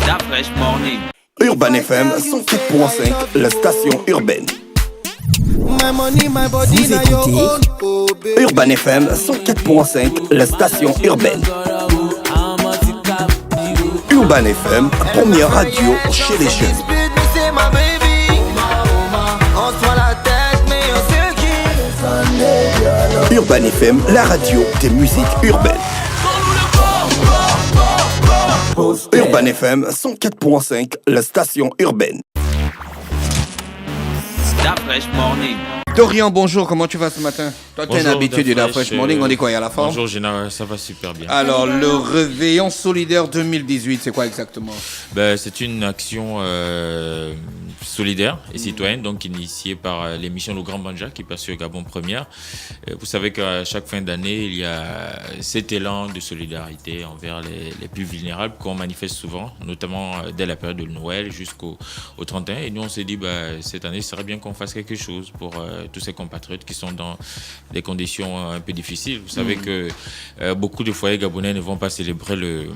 La fraîche morning. Urban FM 104.5, la station urbaine. Vous écoutez Urban FM 104.5, la station urbaine. Urban FM, première radio chez les jeunes. Urban FM, la radio des musiques urbaines. Urban FM 104.5, la station urbaine. La fraîche morning. Dorian, bonjour, comment tu vas ce matin? Toi, tu es un habitué de la Fresh Morning, on est quoi, à la forme? Bonjour Général, ça va super bien. Alors, le Réveillon Solidaire 2018, c'est quoi exactement? C'est une action solidaire et citoyenne, donc initiée par l'émission Le Grand Banja qui passe sur Gabon Première. Vous savez qu'à chaque fin d'année, il y a cet élan de solidarité envers les plus vulnérables qu'on manifeste souvent, notamment dès la période de Noël jusqu'au 31. Et nous, on s'est dit, cette année, ce serait bien qu'on fasse quelque chose pour tous ces compatriotes qui sont dans des conditions un peu difficiles. Vous savez que beaucoup de foyers gabonais ne vont pas célébrer le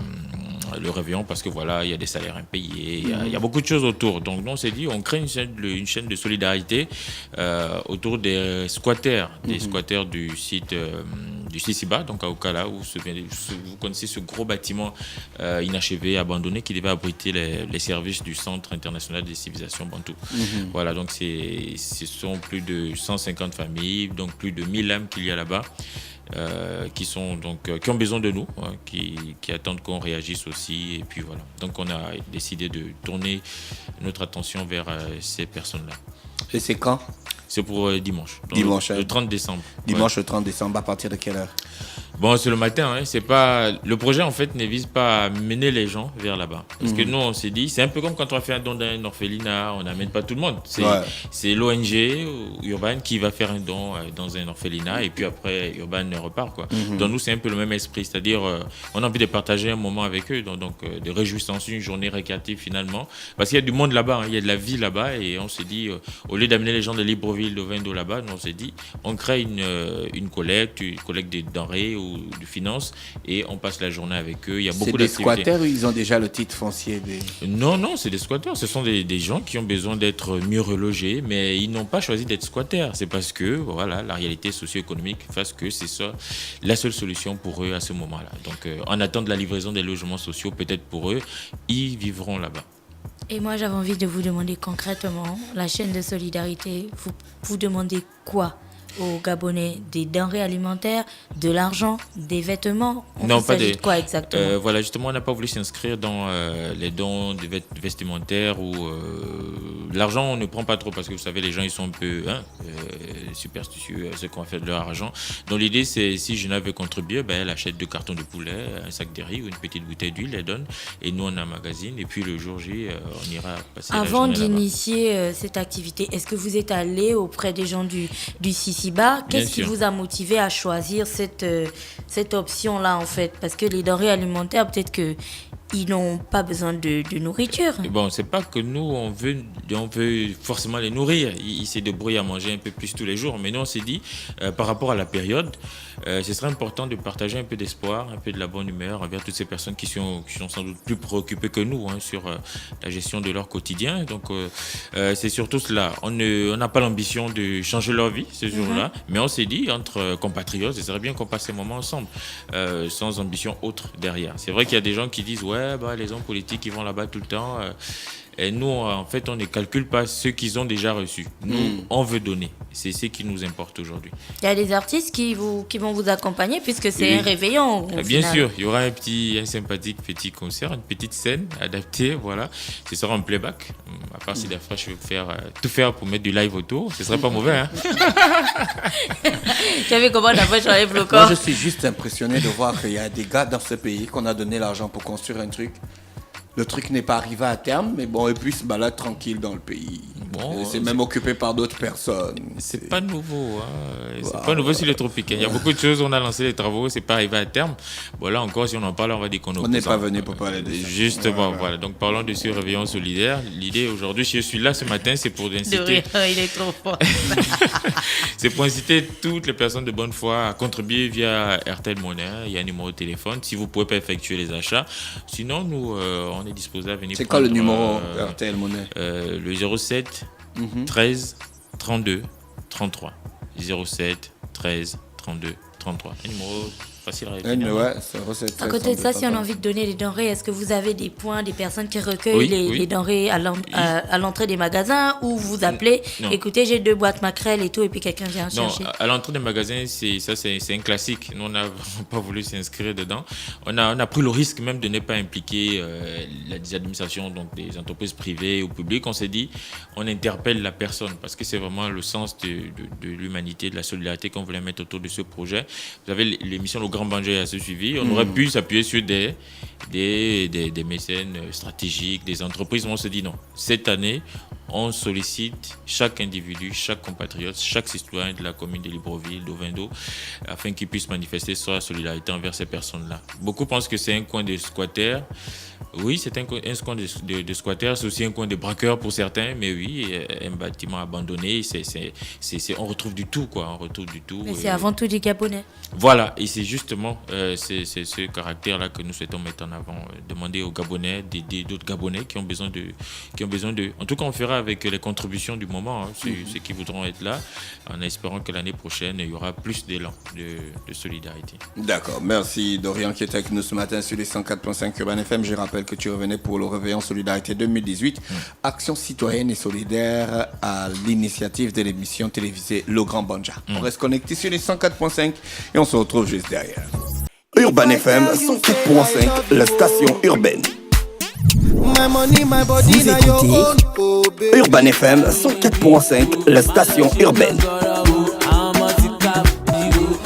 réveillon parce que voilà, il y a des salaires impayés, il y a beaucoup de choses autour. Donc nous, on s'est dit, on crée une chaîne de solidarité autour des squatters, du site du Sisiba, donc à Okala, où vous connaissez ce gros bâtiment inachevé, abandonné, qui devait abriter les services du Centre international des civilisations Bantou. Voilà, donc ce sont plus de 150 familles, donc plus de 1000 âmes qu'il y a là-bas. Qui ont besoin de nous, qui attendent qu'on réagisse aussi, et puis voilà. Donc on a décidé de tourner notre attention vers ces personnes-là. Et c'est quand? C'est pour dimanche. Dimanche, le 30 décembre. Dimanche le 30 décembre, à partir de quelle heure? Bon, c'est le matin. C'est pas le projet en fait ne vise pas à mener les gens vers là-bas. Parce que nous, on s'est dit, c'est un peu comme quand on fait un don d'un orphelinat, on n'amène pas tout le monde. C'est l'ONG Urban qui va faire un don dans un orphelinat et puis après Urban repart quoi. Donc nous, c'est un peu le même esprit, c'est-à-dire on a envie de partager un moment avec eux, donc de réjouissance, une journée récréative finalement, parce qu'il y a du monde là-bas, il y a de la vie là-bas et on s'est dit, au lieu d'amener les gens de Libreville, de Vendo là-bas, nous, on s'est dit, on crée une collecte des denrées ou de finances et on passe la journée avec eux. Il y a beaucoup d'activités. C'est des squatters ou ils ont déjà le titre foncier Non, c'est des squatters. Ce sont des gens qui ont besoin d'être mieux relogés, mais ils n'ont pas choisi d'être squatters. C'est parce que voilà, la réalité socio-économique fait que c'est ça la seule solution pour eux à ce moment-là. Donc en attendant de la livraison des logements sociaux, peut-être pour eux, ils vivront là-bas. Et moi, j'avais envie de vous demander concrètement, la chaîne de solidarité, vous demandez quoi aux Gabonais? Des denrées alimentaires, de l'argent, des vêtements? Non, pas de quoi exactement? Voilà, justement, on n'a pas voulu s'inscrire dans les dons vestimentaires ou l'argent, on ne prend pas trop parce que vous savez, les gens ils sont un peu superstitieux à ce qu'on fait de leur argent. Donc l'idée, c'est si Gina veut contribuer, elle achète 2 cartons de poulet, un sac de riz ou une petite bouteille d'huile, elle donne et nous on emmagasine et puis le jour J, on ira passer la journée Avant là-bas. d'initier cette activité, est-ce que vous êtes allé auprès des gens du Sisiba? Qu'est-ce qui vous a motivé à choisir cette option-là en fait? Parce que les denrées alimentaires, peut-être qu'ils n'ont pas besoin de nourriture. Bon, c'est pas que nous, on veut forcément les nourrir. Ils se débrouillent à manger un peu plus tous les jours. Mais nous, on s'est dit, par rapport à la période, ce serait important de partager un peu d'espoir, un peu de la bonne humeur envers toutes ces personnes qui sont sans doute plus préoccupées que nous sur la gestion de leur quotidien. Donc, c'est surtout cela. On n'a pas l'ambition de changer leur vie ce jour-là. Mais on s'est dit, entre compatriotes, ce serait bien qu'on passe ces moments ensemble, sans ambition autre derrière. C'est vrai qu'il y a des gens qui disent, les hommes politiques, ils vont là-bas tout le temps. Et nous, en fait, on ne calcule pas ceux qu'ils ont déjà reçus. Nous, on veut donner. C'est ce qui nous importe aujourd'hui. Il y a des artistes qui vont vous accompagner puisque c'est un réveillon. Bien sûr, il y aura un sympathique petit concert, une petite scène adaptée. Voilà. Ce sera en playback. À part si Dafra, je veux tout faire pour mettre du live autour. Ce ne serait pas mauvais. Hein? Tu as vu comment Dafra j'enlève le corps? Moi, je suis juste impressionné de voir qu'il y a des gars dans ce pays qu'on a donné l'argent pour construire un truc. Le truc n'est pas arrivé à terme, mais bon, et puis ils se baladent tranquille dans le pays. Bon, c'est même occupé par d'autres personnes. C'est pas nouveau, c'est pas nouveau sur les tropiques. Il y a beaucoup de choses, on a lancé les travaux, c'est pas arrivé à terme. Bon, là encore, si on en parle, on va dire qu'on On n'est pas venu pour parler de ça. Justement, voilà. Donc parlons de ce réveillon solidaire. L'idée aujourd'hui, si je suis là ce matin, c'est pour inciter. Il est trop fort. C'est pour inciter toutes les personnes de bonne foi à contribuer via RTL Monnaie. Il y a un numéro de téléphone. Si vous ne pouvez pas effectuer les achats, sinon nous, on est disposé à venir. C'est quoi le numéro RTL Monnaie? Le 07 13 32 33. 07 13 32 33. Un numéro facile à retenir. Ouais, c'est recette. À côté de ça, si on a envie de donner des denrées, est-ce que vous avez des points, des personnes qui recueillent les denrées à l'entrée des magasins, ou vous appelez, écoutez, j'ai 2 boîtes maquerelles et tout, et puis quelqu'un vient chercher? Non, à l'entrée des magasins, c'est un classique. Nous, on n'a pas voulu s'inscrire dedans. On a pris le risque même de ne pas impliquer les administrations, donc des entreprises privées ou publiques. On s'est dit, on interpelle la personne, parce que c'est vraiment le sens de l'humanité, de la solidarité qu'on voulait mettre autour de ce projet. Vous avez l'émission Le Grand Banjé à ce suivi. On aurait pu s'appuyer sur des mécènes stratégiques, des entreprises. Mais on se dit non. Cette année, on sollicite chaque individu, chaque compatriote, chaque citoyen de la commune de Libreville, d'Ovendo, afin qu'il puisse manifester sa solidarité envers ces personnes-là. Beaucoup pensent que c'est un coin de squatters. Oui, c'est un coin de squatters, c'est aussi un coin de braqueurs pour certains, mais oui, un bâtiment abandonné, on retrouve du tout, quoi. On retrouve du tout. Mais c'est avant tout des Gabonais. Voilà, et c'est justement c'est ce caractère-là que nous souhaitons mettre en avant. Demander aux Gabonais, d'autres Gabonais qui ont besoin de. En tout cas, on fera avec les contributions du moment, ceux qui voudront être là, en espérant que l'année prochaine, il y aura plus d'élan de solidarité. D'accord, merci Dorian qui était avec nous ce matin sur les 104.5 Urban FM. Je rappelle que tu revenais pour le Réveillon Solidarité 2018, action citoyenne et solidaire à l'initiative de l'émission télévisée Le Grand Banja. On reste connecté sur les 104.5 et on se retrouve juste derrière. Urban FM 104.5, la station urbaine. Vous écoutez Urban FM 104.5, la station urbaine.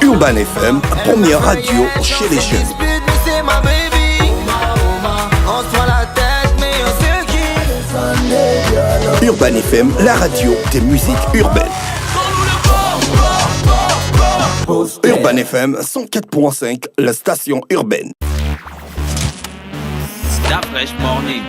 Urban FM, première radio chez les jeunes. Urban FM, la radio des musiques urbaines. Urban FM 104.5, la station urbaine. Start Fresh Morning.